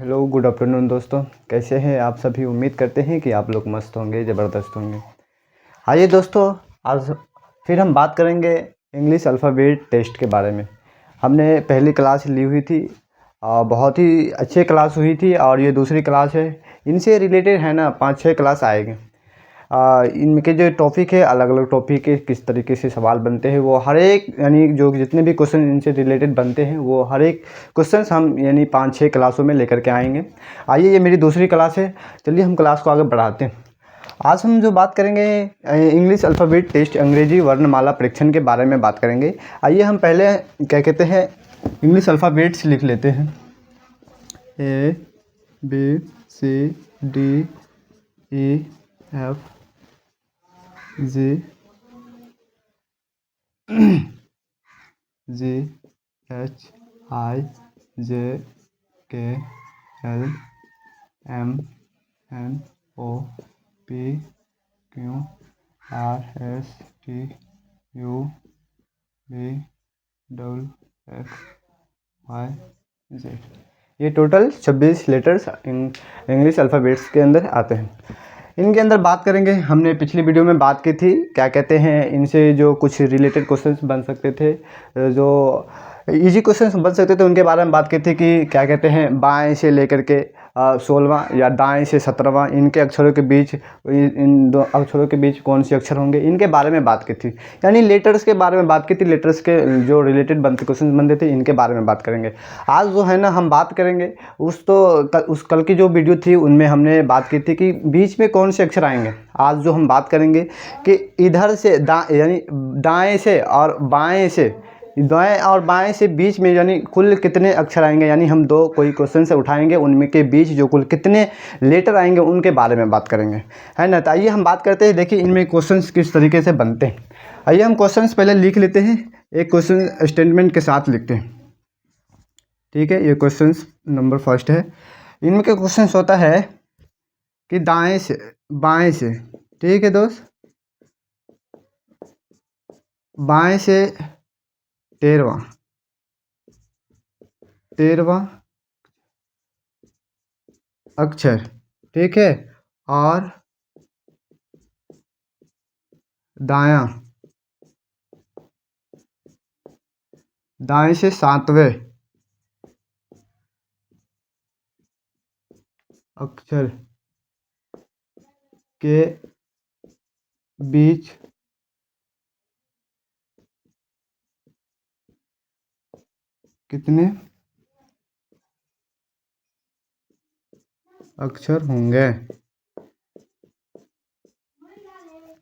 Hello, good afternoon दोस्तों। कैसे हैं आप सभी? उम्मीद करते हैं कि आप लोग मस्त होंगे, ज़बरदस्त होंगे। आइए दोस्तों, आज फिर हम बात करेंगे इंग्लिश अल्फ़ाबेट टेस्ट के बारे में। हमने पहली क्लास ली हुई थी, बहुत ही अच्छी क्लास हुई थी और ये दूसरी क्लास है। इनसे रिलेटेड है ना 5-6 क्लास आएंगे। इनके जो टॉपिक है, अलग अलग टॉपिक के किस तरीके से सवाल बनते हैं, वो हर एक यानी जो जितने भी क्वेश्चन इनसे रिलेटेड बनते हैं वो हर एक क्वेश्चन हम यानी 5-6 क्लासों में लेकर के आएंगे। आइए, ये मेरी दूसरी क्लास है। चलिए हम क्लास को आगे बढ़ाते हैं। आज हम जो बात करेंगे इंग्लिश अल्फ़ाबेट टेस्ट, अंग्रेजी वर्णमाला परीक्षण के बारे में बात करेंगे। आइए हम पहले क्या कहते हैं इंग्लिश अल्फ़ाबेट्स लिख लेते हैं। A B C D E F GHIJKLMNOPQRSTUVWXYZ। ये टोटल 26 लेटर्स इंग्लिश अल्फ़ाबेट्स के अंदर आते हैं। इनके अंदर बात करेंगे। हमने पिछली वीडियो में बात की थी, क्या कहते हैं, इनसे जो कुछ रिलेटेड क्वेश्चंस बन सकते थे, जो इजी क्वेश्चंस बन सकते थे, उनके बारे में बात की थी कि क्या कहते हैं बाएं से लेकर के 16वां या दाएं से 17वां, इनके अक्षरों के बीच, इन दो अक्षरों के बीच कौन से अक्षर होंगे, इनके बारे में बात की थी। यानी लेटर्स के बारे में बात की थी। लेटर्स के जो रिलेटेड बनते क्वेश्चन बनते थे, इनके बारे में बात करेंगे। आज जो है ना हम बात करेंगे उस कल की जो वीडियो थी उनमें हमने बात की थी कि बीच में कौन से अक्षर आएंगे। आज जो हम बात करेंगे कि इधर से यानी दाएं से और बाएं से, दाएं और बाएं से बीच में यानी कुल कितने अक्षर आएंगे। यानी हम दो कोई क्वेश्चन से उठाएंगे, उनमें के बीच जो कुल कितने लेटर आएंगे उनके बारे में बात करेंगे, है ना। तो आइए हम बात करते हैं। देखिए इनमें क्वेश्चंस किस तरीके से बनते हैं। आइए हम क्वेश्चंस पहले लिख लेते हैं, एक क्वेश्चन स्टेटमेंट के साथ लिखते हैं। ठीक है, ये क्वेश्चन नंबर फर्स्ट है। इनमें के क्वेश्चन होता है कि दाएं से बाएं से, ठीक है दोस्त, बाएं से 13वां अक्षर, ठीक है, और दाएं से 7वें अक्षर के बीच कितने अक्षर होंगे।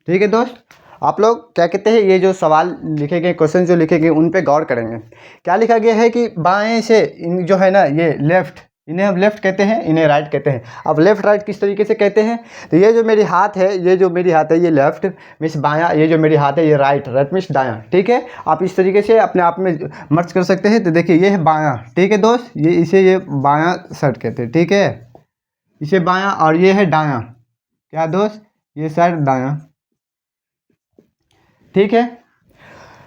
ठीक है दोस्त, आप लोग क्या कहते हैं, ये जो सवाल लिखे गए, क्वेश्चन जो लिखे गए, उन पे गौर करेंगे। क्या लिखा गया है कि बाएं से जो है ना ये लेफ्ट, इन्हें हम लेफ्ट कहते हैं, इन्हें राइट कहते हैं। अब लेफ्ट राइट किस तरीके से कहते हैं, तो ये जो मेरी हाथ है, ये लेफ्ट मीन्स बायां, ये जो मेरी हाथ है ये राइट मीन्स दायां। ठीक है, आप इस तरीके से अपने आप में मर्ज कर सकते हैं। तो देखिए ये है बायां, ठीक है दोस्त, ये बायां साइड कहते हैं, ठीक है, इसे बायां। और ये है दायां, क्या दोस्त, ये साइड दायां, ठीक है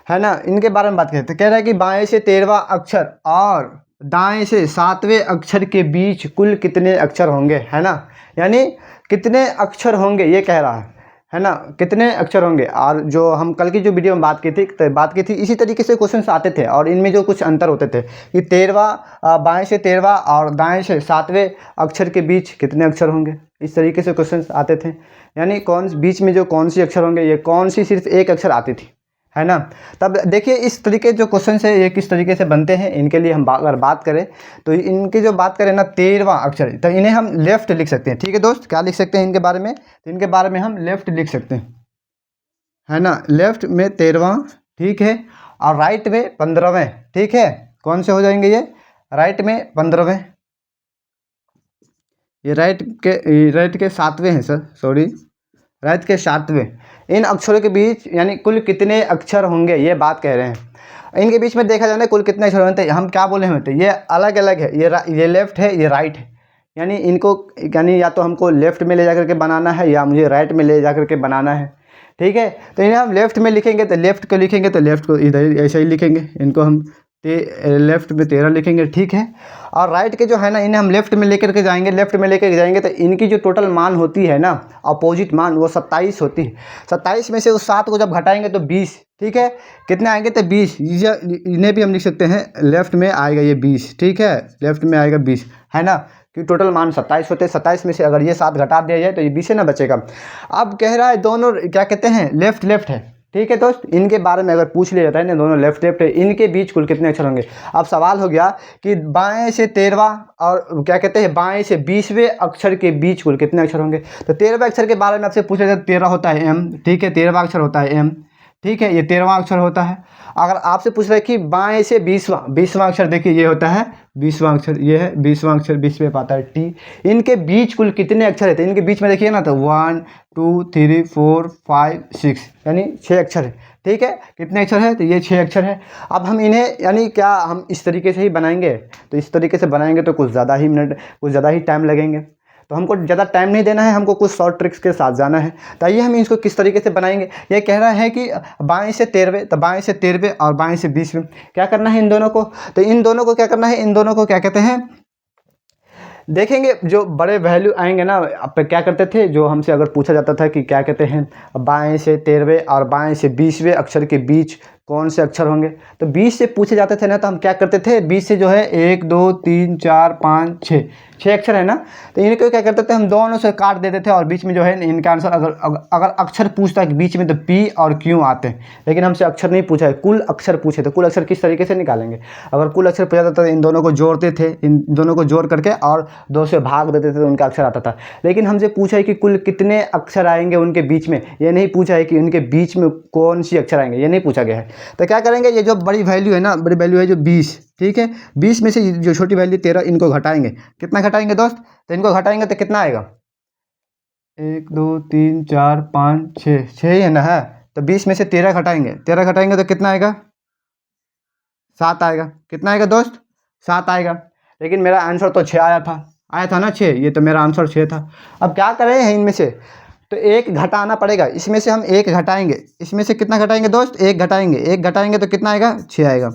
ना। इनके बारे में बात करते हैं। कह रहा है कि बाएं से 13वां अक्षर और दाएं से 7वें अक्षर के बीच कुल कितने अक्षर होंगे, है ना। यानी कितने अक्षर होंगे ये कह रहा है ना, कितने अक्षर होंगे। और जो हम कल की जो वीडियो में बात की थी इसी तरीके से क्वेश्चंस आते थे और इनमें जो कुछ अंतर होते थे कि 13वां, बाएं से 13वां और दाएं से 7वें अक्षर के बीच कितने अक्षर होंगे, इस तरीके से क्वेश्चंस आते थे। यानी बीच में जो कौन सी अक्षर होंगे, ये कौन सी सिर्फ एक अक्षर आती थी, है ना। तब देखिए इस तरीके जो क्वेश्चन है ये किस तरीके से बनते हैं। इनके लिए हम अगर बात करें तो इनकी जो बात करें ना 13वां अक्षर, तो इन्हें हम लेफ्ट लिख सकते हैं। ठीक है दोस्त, क्या लिख सकते हैं इनके बारे में, तो इनके बारे में हम लेफ्ट लिख सकते हैं, है ना। लेफ्ट में 13वां, ठीक है, और राइट में 15वें, ठीक है। कौन से हो जाएंगे ये, राइट में 15वें, ये राइट के 7वें हैं सर, सॉरी, राइट के 7वें। इन अक्षरों के बीच यानी कुल कितने अक्षर होंगे ये बात कह रहे हैं। इनके बीच में देखा जाए कुल कितने अक्षर होते हैं, हम क्या बोले होते हैं, ये अलग अलग है, ये लेफ्ट है, ये राइट है। यानी इनको यानी या तो हमको लेफ्ट में ले जाकर के बनाना है या मुझे राइट में ले जाकर के बनाना है, ठीक है। तो इन्हें हम लेफ्ट में लिखेंगे तो लेफ्ट को लिखेंगे, तो लेफ्ट को इधर ऐसे ही लिखेंगे, इनको हम लेफ्ट में 13 लिखेंगे, ठीक है। और राइट के जो है ना इन्हें हम लेफ्ट में लेकर के जाएंगे, लेफ्ट में लेकर के जाएंगे तो इनकी जो टोटल मान होती है ना अपोजिट मान वो 27 होती है। 27 में से उस 7 को जब घटाएंगे तो 20, ठीक है। कितने आएंगे तो 20, इन्हें भी हम लिख सकते हैं लेफ्ट में आएगा ये 20, ठीक है, लेफ्ट में आएगा 20, है ना, कि टोटल मान 27 होते हैं। 27 में से अगर ये 7 घटा दिया जाए तो ये 20 है ना बचेगा। अब कह रहा है दोनों क्या कहते हैं लेफ्ट लेफ्ट है, ठीक है दोस्त। इनके बारे में अगर पूछ लिया जाता है ना दोनों लेफ्ट लेफ्ट है, इनके बीच कुल कितने अक्षर होंगे। अब सवाल हो गया कि बाएं से 13वां और क्या कहते हैं बाएं से 20वें अक्षर के बीच कुल कितने अक्षर होंगे। तो 13वें अक्षर के बारे में आपसे पूछा जाए तो 13 होता है एम, ठीक है, 13वां अक्षर होता है एम, ठीक है, ये 13वां अक्षर होता है। अगर आपसे पूछ रहा है कि बाएं से 20वां अक्षर, देखिए ये होता है 20वां अक्षर, ये है 20वां अक्षर, 20 में पाता है टी। इनके बीच कुल कितने अक्षर है, तो इनके बीच में देखिए ना तो 1 2 3 4 5 6 यानी 6 अक्षर है, ठीक है। कितने अक्षर है तो ये 6 अक्षर है। अब हम इन्हें यानी क्या हम इस तरीके से ही बनाएंगे, तो इस तरीके से बनाएंगे तो कुछ ज़्यादा ही टाइम लगेंगे, तो हमको ज़्यादा टाइम नहीं देना है, हमको कुछ शॉर्ट ट्रिक्स के साथ जाना है। तो आइए हम इसको किस तरीके से बनाएंगे। ये कह रहा है कि बाएं से 13वें, तो बाएं से 13वें और बाएं से 20वें क्या करना है इन दोनों को। तो इन दोनों को क्या करना है, इन दोनों को क्या कहते हैं देखेंगे। जो बड़े वैल्यू आएंगे ना, आप क्या करते थे, जो हमसे अगर पूछा जाता था कि क्या कहते हैं बाएं से 13वें और बाएं से 20वें अक्षर के बीच कौन से अक्षर होंगे, तो 20 से पूछे जाते थे ना, तो हम क्या करते थे 20 से जो है 1 2 3 4 5 6 अक्षर है ना, तो इनको क्या करते थे हम दोनों से काट देते थे और बीच में जो है इनका आंसर अगर अक्षर पूछता है बीच में तो पी और क्यू आते हैं। लेकिन हमसे अक्षर नहीं पूछा है, कुल अक्षर पूछे, तो कुल अक्षर किस तरीके से निकालेंगे। अगर कुल अक्षर पूछा जाता था इन दोनों को जोड़ते थे, इन दोनों को जोड़ करके और 2 से भाग देते थे तो उनका अक्षर आता था। लेकिन हमसे पूछा है कि कुल कितने अक्षर आएंगे उनके बीच में, ये नहीं पूछा है कि उनके बीच में कौन सी अक्षर आएंगे, ये नहीं पूछा गया है। तो क्या करेंगे, ये जो बड़ी वैल्यू है ना, बड़ी वैल्यू है जो 20, ठीक है, 20 में से जो छोटी वैल्यू 13 इनको घटाएंगे। कितना घटाएंगे दोस्त, तो इनको घटाएंगे तो कितना आएगा 1 2 3 4 5 6 ही है ना, है। तो 20 में से 13 घटाएंगे, 13 घटाएंगे तो कितना आएगा 7 आएगा। कितना आएगा दोस्त 7 आएगा। लेकिन मेरा आंसर तो 6 आया था ना 6, ये तो मेरा आंसर 6 था। अब क्या कर रहे हैं इनमें से, तो 1 घटाना पड़ेगा, इसमें से हम 1 घटाएंगे, इसमें से कितना घटाएंगे दोस्त 1 घटाएंगे, 1 घटाएंगे तो कितना आएगा 6 आएगा।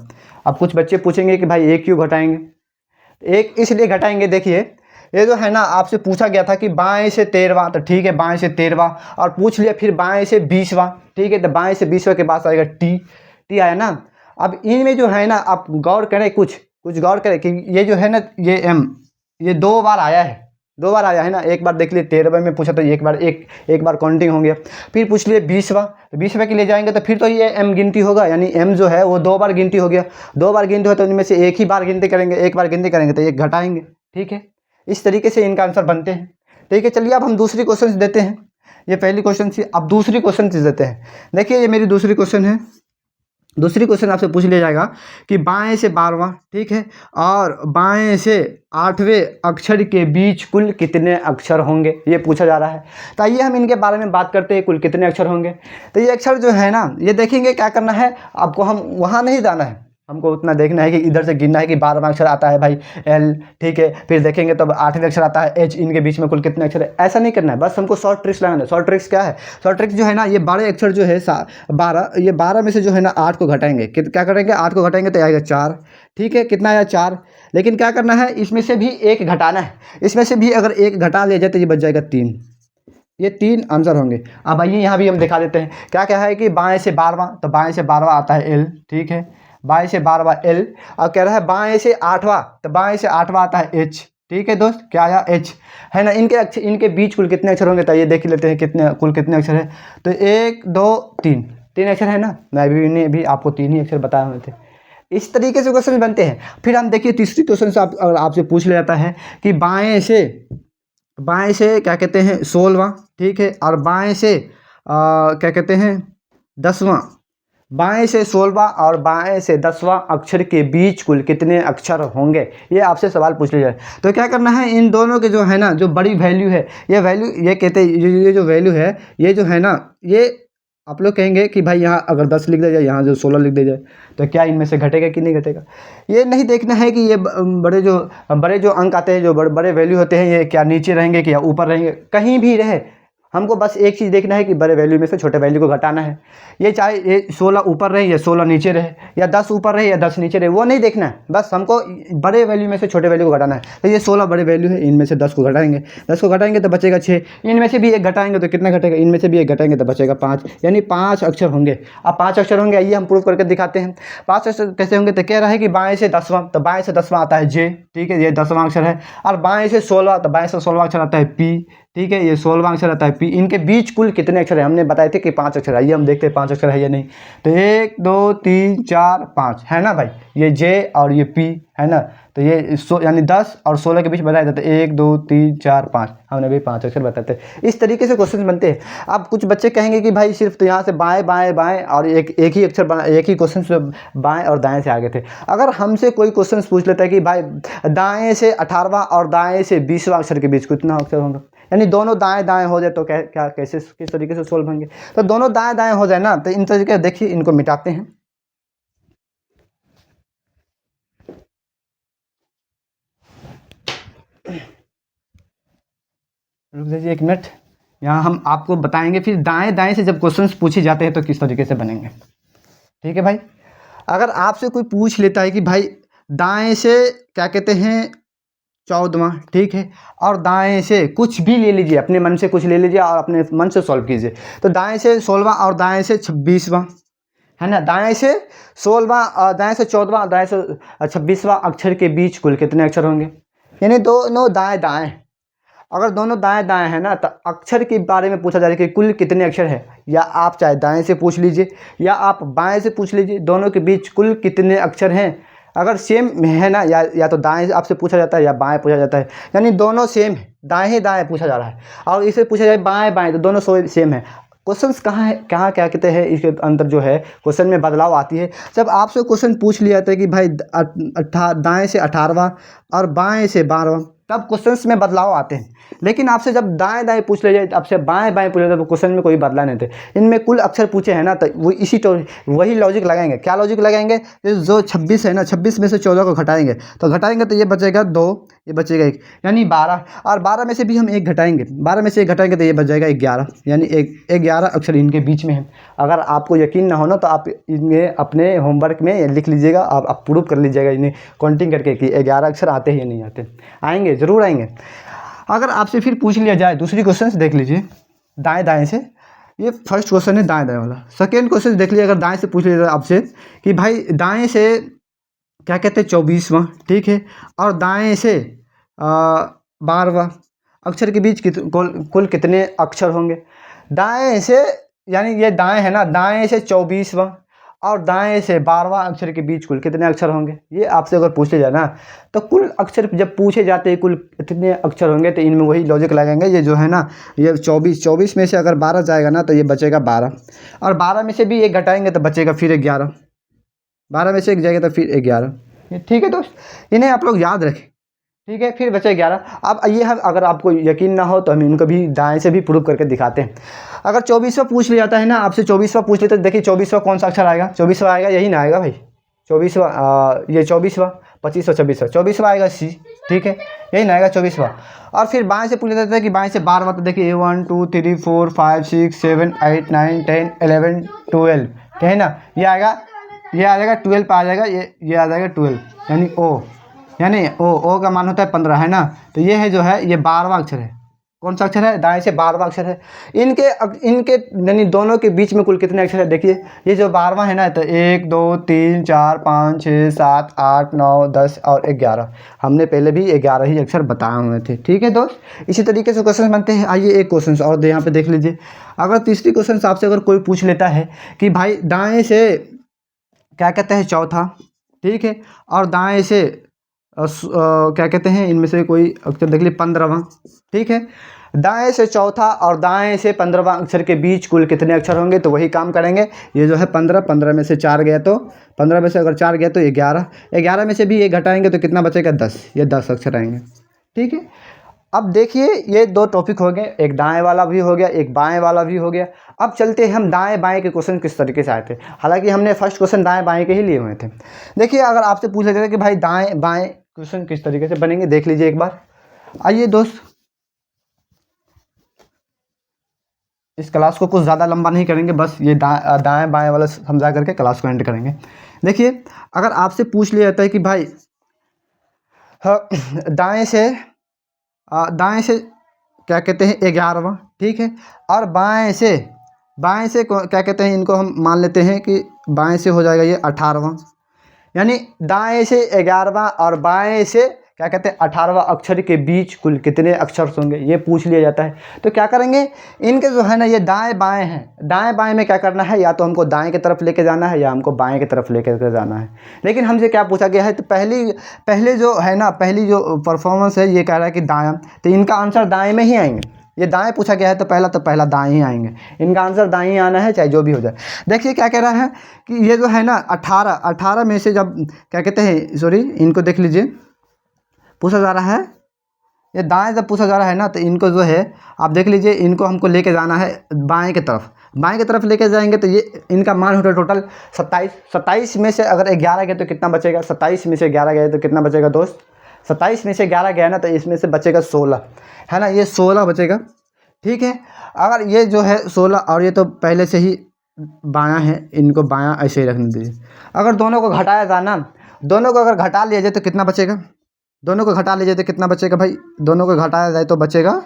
अब कुछ बच्चे पूछेंगे कि भाई 1 क्यों घटाएंगे, 1 इसलिए घटाएंगे, देखिए ये जो है ना आपसे पूछा गया था कि बाएं से 13वां, तो ठीक है बाएं से 13वां, और पूछ लिया फिर बाएं से 20वां, ठीक है, तो बाएं से 20वां के पास आएगा टी आया ना। अब इनमें जो है ना आप गौर करें, कुछ गौर करें कि ये जो है ना ये एम, ये 2 बार आया है, 2 बार आया है ना। एक बार देख लिए 13वें में पूछा तो एक बार काउंटिंग हो गया, फिर पूछ लिए 20वां, तो 20वें के लिए जाएंगे तो फिर तो ये एम गिनती होगा, यानी एम जो है वो 2 बार गिनती हो गया। 2 बार गिनती हो तो उनमें से एक ही बार गिनती करेंगे, एक बार गिनती करेंगे तो एक घटाएंगे, ठीक है। इस तरीके से इनका आंसर बनते हैं, ठीक है। चलिए अब हम दूसरी क्वेश्चन देते हैं, ये पहली क्वेश्चन थी, अब दूसरी क्वेश्चन देते हैं। देखिए ये मेरी दूसरी क्वेश्चन है। दूसरी क्वेश्चन आपसे पूछ लिया जाएगा कि बाएं से 12वां, ठीक है, और बाएं से 8वें अक्षर के बीच कुल कितने अक्षर होंगे, ये पूछा जा रहा है। तो आइए हम इनके बारे में बात करते हैं, कुल कितने अक्षर होंगे। तो ये अक्षर जो है ना, ये देखेंगे क्या करना है आपको, हम वहाँ नहीं जाना है, हमको उतना देखना है कि इधर से गिनना है कि 12वां अक्षर आता है भाई एल, ठीक है, फिर देखेंगे तब 8वें अक्षर आता है एच, इनके बीच में कुल कितने अक्षर है, ऐसा नहीं करना है। बस हमको शॉर्ट ट्रिक्स लगाना है। शॉर्ट ट्रिक्स क्या है, शॉर्ट ट्रिक्स जो है ना, ये 12 अक्षर जो है 12, ये 12 में से जो है ना 8 को घटाएंगे, क्या करेंगे 8 को घटाएंगे तो आएगा 4, ठीक है, कितना आया 4। लेकिन क्या करना है, इसमें से भी 1 घटाना है, इसमें से भी अगर 1 घटा लिया जाए तो ये बच जाएगा 3, ये 3 आंसर होंगे। अब आइए यहाँ भी हम दिखा देते हैं क्या है कि बाएं से 12वां, तो बाएं से 12वां आता है एल, ठीक है, बाएं से 12वां एल, और कह रहा है बाएं से 8वां, तो बाएं से 8वां आता है एच, ठीक है दोस्त, क्या आया एच, है ना। इनके बीच कुल कितने अक्षर होंगे, तो ये देख लेते हैं कुल कितने अक्षर है। तो 1 2 3 अक्षर है ना, मैं भी आपको 3 ही अक्षर बताए हुए थे। इस तरीके से क्वेश्चन बनते हैं। फिर हम देखिए तीसरी क्वेश्चन से अगर आपसे पूछ लिया जाता है कि बाएं से क्या कहते हैं 16वां, ठीक है, और बाएं से क्या कहते हैं 10वां, बाएं से 16वां और बाएं से 10वां अक्षर के बीच कुल कितने अक्षर होंगे, ये आपसे सवाल पूछ लिया जाए। तो क्या करना है, इन दोनों के जो है ना जो बड़ी वैल्यू है, ये वैल्यू ये कहते हैं ये जो वैल्यू है, ये जो है ना, ये आप लोग कहेंगे कि भाई यहाँ अगर 10 लिख दिया जाए, यहाँ जो 16 लिख दिया जाए, तो क्या इनमें से घटेगा कि नहीं घटेगा। ये नहीं देखना है कि ये बड़े जो अंक आते हैं, जो बड़े वैल्यू होते हैं, ये क्या नीचे रहेंगे कि या ऊपर रहेंगे, कहीं भी रहे हमको बस एक चीज़ देखना है कि बड़े वैल्यू में से छोटे वैल्यू को घटाना है। ये चाहे ये 16 ऊपर रहे या 16 नीचे रहे, या 10 ऊपर रहे या 10 नीचे रहे, वो नहीं देखना है, बस हमको बड़े वैल्यू में से छोटे वैल्यू को घटाना है। तो ये 16 बड़े वैल्यू है, इनमें से 10 को घटाएंगे, 10 को घटाएंगे तो बचेगा 6, इनमें से भी एक घटाएंगे तो कितना घटेगा, इनमें से भी एक घटाएंगे तो बचेगा 5, यानी 5 अक्षर होंगे। अब 5 अक्षर होंगे, आइए हम प्रूव करके दिखाते हैं। 5 अक्षर कैसे होंगे, तो कह रहा है कि बाएँ से 10वां, तो बाएँ से 10वां आता है जे, ठीक है, ये 10वां अक्षर है। और बाएँ से 16, तो बाएँ से 16वां अक्षर आता है पी, ठीक है, ये 16वां अक्षर आता है पी। इनके बीच कुल कितने अक्षर है, हमने बताए थे कि 5 अक्षर है। आइए हम देखते हैं 5 अक्षर है या नहीं। तो 1 2 3 4 5 है ना भाई, ये जे और ये पी है ना। तो ये यानी 10 और 16 के बीच बताया जाता है 1 2 3 4 5, हमने भी 5 अक्षर बताते हैं। इस तरीके से क्वेश्चन बनते हैं। अब कुछ बच्चे कहेंगे कि भाई सिर्फ तो यहाँ से बाएँ बाएँ बाएँ और एक ही अक्षर बना, एक ही क्वेश्चन से बाएँ और दाएँ से आगे थे। अगर हमसे कोई क्वेश्चन पूछ लेता है कि भाई दाएँ से 18वां और दाएँ से 20वां अक्षर के बीच कितना अक्षर होगा, यानी दोनों दाएं दाएं हो जाए तो क्या कैसे किस तरीके से सोल्व होंगे। तो दोनों दाएं दाएं हो जाए ना, तो इन तरीके देखिए, इनको मिटाते हैं। रुक जाइए एक मिनट, यहाँ हम आपको बताएंगे फिर दाएं दाएं से जब क्वेश्चंस पूछे जाते हैं तो किस तरीके से बनेंगे। ठीक है भाई, अगर आपसे कोई पूछ लेता है कि भाई दाएं से क्या कहते हैं 14वां, ठीक है, और दाएं से कुछ भी ले लीजिए, अपने मन से कुछ ले लीजिए और अपने मन से सॉल्व कीजिए। तो दाएं से 16वां और दाएं से 26वां है ना, दाएं से 16वां, दाएं से 14वां, दाएं से 26वां अक्षर के बीच कुल कितने अक्षर होंगे, यानी दोनों दाएं दाएं। अगर दोनों दाएं दाएं है ना, तो अक्षर के बारे में पूछा जा रहा है कि कुल कितने अक्षर है, या आप चाहे दाएं से पूछ लीजिए या आप बाएं से पूछ लीजिए, दोनों के बीच कुल कितने अक्षर हैं। अगर सेम है ना, या तो दाएं आपसे पूछा जाता है या बाएं पूछा जाता है, यानी दोनों सेम है, दाएं ही दाएं पूछा जा रहा है। और इसे पूछा जाए बाएं बाएं, तो दोनों सेम है। क्वेश्चंस कहाँ है, कहाँ क्या कहते हैं, इसके अंदर जो है क्वेश्चन में बदलाव आती है। जब आपसे क्वेश्चन पूछ लिया था कि भाई दाएं से 18वां और बाएं से 12वां, तब क्वेश्चंस में बदलाव आते हैं। लेकिन आपसे जब दाएं दाएं पूछ लिया जाए, आपसे बाएं बाएं पूछ लिया जाए, तो क्वेश्चन में कोई बदलाव नहीं थे। इनमें कुल अक्षर पूछे हैं ना, तो वो वही लॉजिक लगाएंगे। क्या लॉजिक लगाएंगे, जो 26 है ना, 26 में से 14 को घटाएंगे, तो घटाएंगे तो ये बचेगा 2, ये बचेगा 1, यानी 12। और 12 में से भी हम 1 घटाएंगे, 12 में से 1 घटाएंगे तो ये बच जाएगा 11, यानी 11 अक्षर इनके बीच में है। अगर आपको यकीन ना हो ना, तो आप इनमें अपने होमवर्क में लिख लीजिएगा, आप प्रूव कर लीजिएगा इन्हें काउंटिंग करके कि 11 अक्षर आते हैं या नहीं आते। आएंगे, ज़रूर आएंगे। अगर आपसे फिर पूछ लिया जाए, दूसरी क्वेश्चन देख लीजिए दाएं दाएं से। ये फर्स्ट क्वेश्चन है दाएं दाएं वाला। सेकेंड क्वेश्चन देख लीजिए, अगर दाएं से पूछ लिया जाए आपसे कि भाई दाएं से क्या कहते हैं 24वां, ठीक है, और दाएं से 12वां अक्षर के बीच कुल कितने अक्षर होंगे। दाएं से, यानी ये दाएं है ना, दाएं से 24वां और दाएं से 12वां अक्षर के बीच कुल कितने अक्षर होंगे, ये आपसे अगर पूछे जाए ना, तो कुल अक्षर जब पूछे जाते हैं कुल कितने अक्षर होंगे, तो इनमें वही लॉजिक लगाएंगे। ये जो है ना, ये 24 में से अगर 12 जाएगा ना, तो ये बचेगा 12, और 12 में से भी 1 घटाएंगे तो बचेगा फिर 11, 12 में से 1 जाएगा तो फिर 11। ठीक है दोस्त, इन्हें आप लोग याद रखें। ठीक है, फिर बचे 11। अब ये हम, अगर आपको यकीन ना हो तो हम इनको भी दाएं से भी प्रूव करके दिखाते हैं। अगर 24वां पूछ लिया जाता है ना, आपसे 24वां पूछ लेते, देखिए 24वां कौन सा अक्षर आएगा, 24वां आएगा, यही ना आएगा भाई 24वां, ये 24वां, 25वां 26वां, 24वां आएगा सी, ठीक है, यही ना आएगा 24वां। और फिर बाएं से पूछ लेते हैं कि बाएं से 12वां, तो देखिए 1 2 3 4 5 6 7 8 9 10 11 12, है ना, ये आएगा, ये आ जाएगा 12 पे आ जाएगा, ये आ जाएगा 12, यानी ओ, यानी ओ का मान होता है 15, है ना। तो ये है जो है, ये 12वां अक्षर है। कौन सा अक्षर है, दाएं से 12वां अक्षर है। इनके यानी दोनों के बीच में कुल कितने अक्षर है, देखिए ये जो 12वां है ना, तो 1 2 3 4 5 6 7 8 9 10 और 11, हमने पहले भी 11 ही अक्षर बताए हुए थे। ठीक है दोस्त, इसी तरीके से क्वेश्चन बनते हैं। आइए एक क्वेश्चन और यहाँ पे देख लीजिए। अगर तीसरी क्वेश्चन आपसे अगर कोई पूछ लेता है कि भाई दाएँ से क्या कहते हैं चौथा, ठीक है, और दाएँ से क्या कहते हैं, इनमें से कोई अक्षर देख लीजिए 15वां, ठीक है, दाएं से चौथा और दाएं से 15वां अक्षर के बीच कुल कितने अक्षर होंगे, तो वही काम करेंगे। ये जो है 15 में से 4 गया, तो 15 में से अगर 4 गया तो 11 में से भी 1 घटाएंगे तो कितना बचेगा 10, ये 10 अक्षर आएंगे। ठीक है, अब देखिए ये 2 टॉपिक हो गए, एक दाएं वाला भी हो गया, एक बाएं वाला भी हो गया। अब चलते हैं हम दाएं बाएं के क्वेश्चन किस तरीके से आए थे। हालांकि हमने फर्स्ट क्वेश्चन दाएं बाएं के ही लिए हुए थे। देखिए, अगर आपसे पूछा जाए कि भाई दाएं बाएं क्वेश्चन किस तरीके से बनेंगे, देख लीजिए एक बार। आइए दोस्त, इस क्लास को कुछ ज़्यादा लंबा नहीं करेंगे, बस ये दाएं बाएं वाला समझा करके क्लास को एंड करेंगे। देखिए, अगर आपसे पूछ लिया जाता है कि भाई दाएं से क्या कहते हैं 11वां, ठीक है, और बाएं से क्या कहते हैं, इनको हम मान लेते हैं कि बाएं से हो जाएगा ये 18वां। यानी दाएं से 11वां और बाएं से क्या कहते हैं 18वां अक्षर के बीच कुल कितने अक्षर होंगे, ये पूछ लिया जाता है। तो क्या करेंगे, इनके जो है ना ये दाएं बाएं हैं, दाएं बाएं में क्या करना है, या तो हमको दाएं की तरफ लेके जाना है या हमको बाएं की तरफ लेकर जाना है। लेकिन हमसे क्या पूछा गया है, तो पहले जो है ना, पहली जो परफॉर्मेंस है ये कह रहा है कि दायां, तो इनका आंसर दाएँ में ही आएंगे। ये दाएं पूछा गया है तो पहला दाएं ही आएंगे, इनका आंसर दाएं ही आना है, चाहे जो भी हो जाए। देखिए क्या कह रहा है कि ये जो है ना 18 में से जब क्या कहते हैं, सॉरी, इनको देख लीजिए, पूछा जा रहा है, ये दाएं जब पूछा जा रहा है ना, तो इनको जो है आप देख लीजिए, इनको हमको लेके जाना है बाएं की तरफ लेके जाएंगे, तो ये इनका मान होता है टोटल 27 में से अगर 11 गए तो कितना बचेगा, 27 में से 11 गए तो कितना बचेगा दोस्त, 27 में से 11 गया ना, तो इसमें से बचेगा 16, है ना, ये 16 बचेगा, ठीक है। अगर ये जो है 16 और ये तो पहले से ही बायां है, इनको बायां ऐसे ही रखने दीजिए। अगर दोनों को घटाया जाना, दोनों को अगर घटा लिया जाए तो कितना बचेगा, दोनों को घटा लीजिए तो कितना बचेगा भाई, दोनों को घटाया जाए तो बचेगा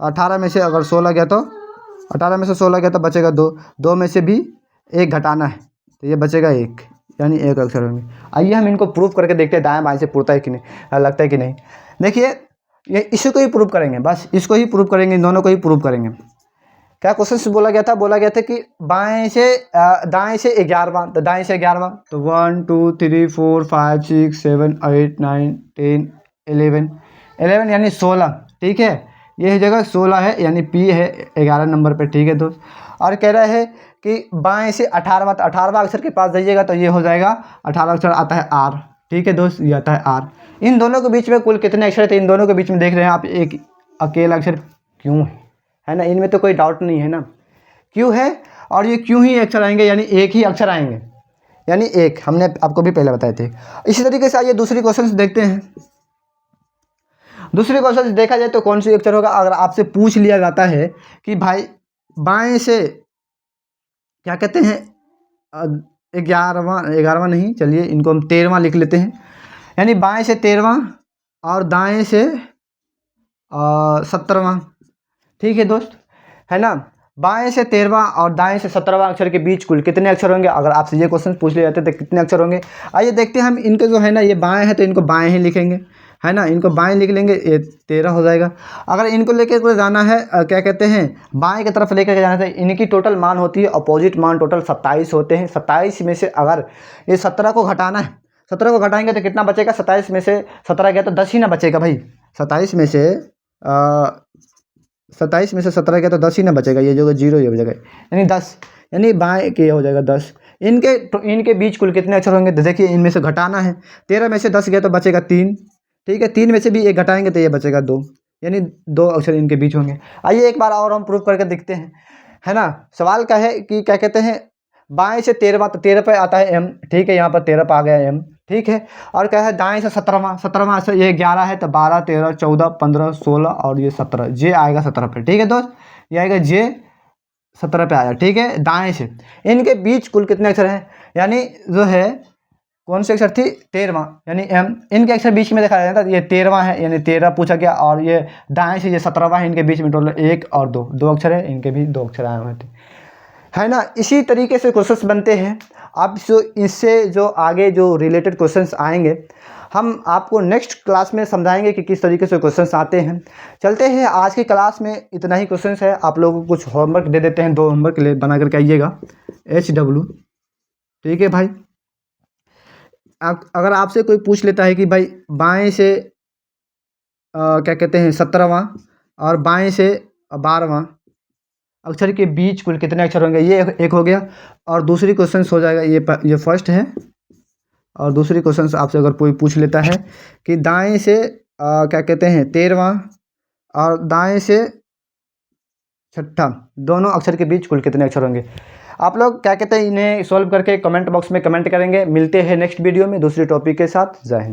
18 में से अगर 16 गया तो 18 में से 16 गया तो बचेगा 2 में से भी 1 घटाना है, तो ये बचेगा 1, यानी 1 अक्षर होंगे। आइए हम इनको प्रूव करके देखते हैं दाएं बाएं से पूछता है कि नहीं, लगता है कि नहीं। देखिए, ये इसी को ही प्रूव करेंगे, बस इसको ही प्रूव करेंगे, इन दोनों को ही प्रूव करेंगे। क्या क्वेश्चन बोला गया था कि दाएं से 11वां, तो दाएं से 11वां, तो 1 2 3 4 5 6 7 8 9 10 11 यानी 16, ठीक है, ये जगह 16 है, यानी पी है 11 नंबर पे, ठीक है दोस्त। और कह रहा है कि बाएं से 18वां, तो 18वां अक्षर के पास जाइएगा तो ये हो जाएगा 18वां अक्षर आता है आर, ठीक है दोस्त, ये आता है आर। इन दोनों के बीच में कुल कितने अक्षर थे, इन दोनों के बीच में देख रहे हैं आप एक अकेला अक्षर क्यों है ना, इनमें तो कोई डाउट नहीं है ना, क्यों है, और ये क्यों ही अक्षर आएंगे, यानी एक ही अक्षर आएंगे, यानी एक, हमने आपको भी पहले बताए थे। इसी तरीके से आइए दूसरी क्वेश्चन देखते हैं। दूसरी क्वेश्चन देखा जाए तो कौन सी अक्षर होगा, अगर आपसे पूछ लिया जाता है कि भाई बाएं से क्या कहते हैं 11वां नहीं, चलिए इनको हम 13वां लिख लेते हैं, यानी बाएं से 13वां और दाएं से 17वां, ठीक है दोस्त, है ना। बाएं से 13वां और दाएं से 17वां अक्षर के बीच कुल कितने अक्षर होंगे, अगर आपसे ये क्वेश्चन पूछ लिया जाते तो कितने अक्षर होंगे। आइए देखते हैं हम, इनके जो है ना ये बाएं है तो इनको बाएं ही लिखेंगे, है ना, इनको बाएं लिख लेंगे, ये 13 हो जाएगा। अगर इनको लेके कोई जाना है क्या कहते हैं बाएं की तरफ लेकर जाना है, इनकी टोटल मान होती है, अपोजिट मान टोटल 27 होते हैं। 27 में से अगर ये 17 को घटाना है, 17 को घटाएंगे तो कितना बचेगा, 27 में से 17 गया तो 10 ही ना बचेगा भाई, 27 में से 17 गया तो 10 ही ना बचेगा, ये जो 0 ये बचेगा, यानी 10, यानी बाएं के हो जाएगा 10। इनके बीच कुल कितने अक्षर होंगे, तो देखिए इनमें से घटाना है, 13 में से 10 गया तो बचेगा 3, ठीक है, 3 में से भी 1 घटाएंगे तो ये बचेगा 2, यानी 2 अक्षर इनके बीच होंगे। आइए एक बार और हम प्रूव करके देखते हैं, है ना। सवाल क्या है कि क्या कहते हैं बाएं से 13वां, तो 13 पे आता है एम, ठीक है, यहाँ पर 13 पे आ गया एम, ठीक है। और क्या है दाएं से 17वां से ये 11 है तो 12 13 14 15 16 और ये 17, जे आएगा 17 पे, ठीक है दोस्त, ये आएगा जे 17 पे आया, ठीक है। दाएं से इनके बीच कुल कितने अक्षर हैं, यानी जो है कौन सी अक्षर थी 13वां, यानी एम, इनके अक्षर बीच में देखा जाता है, ये 13वां है यानी 13 पूछा गया, और ये दाएं से ये 17वां है, इनके बीच में टोटल 1 और 2 अक्षर है, इनके भी 2 अक्षर आए हुए थे, है ना। इसी तरीके से क्वेश्चंस बनते हैं। अब जो इससे जो आगे जो रिलेटेड क्वेश्चंस आएंगे हम आपको नेक्स्ट क्लास में समझाएंगे कि किस तरीके से क्वेश्चंस आते हैं। चलते हैं, आज की क्लास में इतना ही क्वेश्चंस है। आप लोगों को कुछ होमवर्क दे देते हैं, 2 होमवर्क ले बना करके आइएगा, HW, ठीक है भाई। अगर आपसे कोई पूछ लेता है कि भाई बाएं से क्या कहते हैं 17वां और बाएं से 12वां अक्षर के बीच कुल कितने अक्षर होंगे, ये एक हो गया। और दूसरी क्वेश्चन हो जाएगा, ये फर्स्ट है, और दूसरी क्वेश्चन आपसे अगर कोई पूछ लेता है कि दाएं से क्या कहते हैं 13वां और दाएं से 6ठा दोनों अक्षर के बीच कुल कितने अक्षर होंगे। आप लोग क्या कहते हैं इन्हें सॉल्व करके कमेंट बॉक्स में कमेंट करेंगे। मिलते हैं नेक्स्ट वीडियो में दूसरे टॉपिक के साथ। जय हिंद।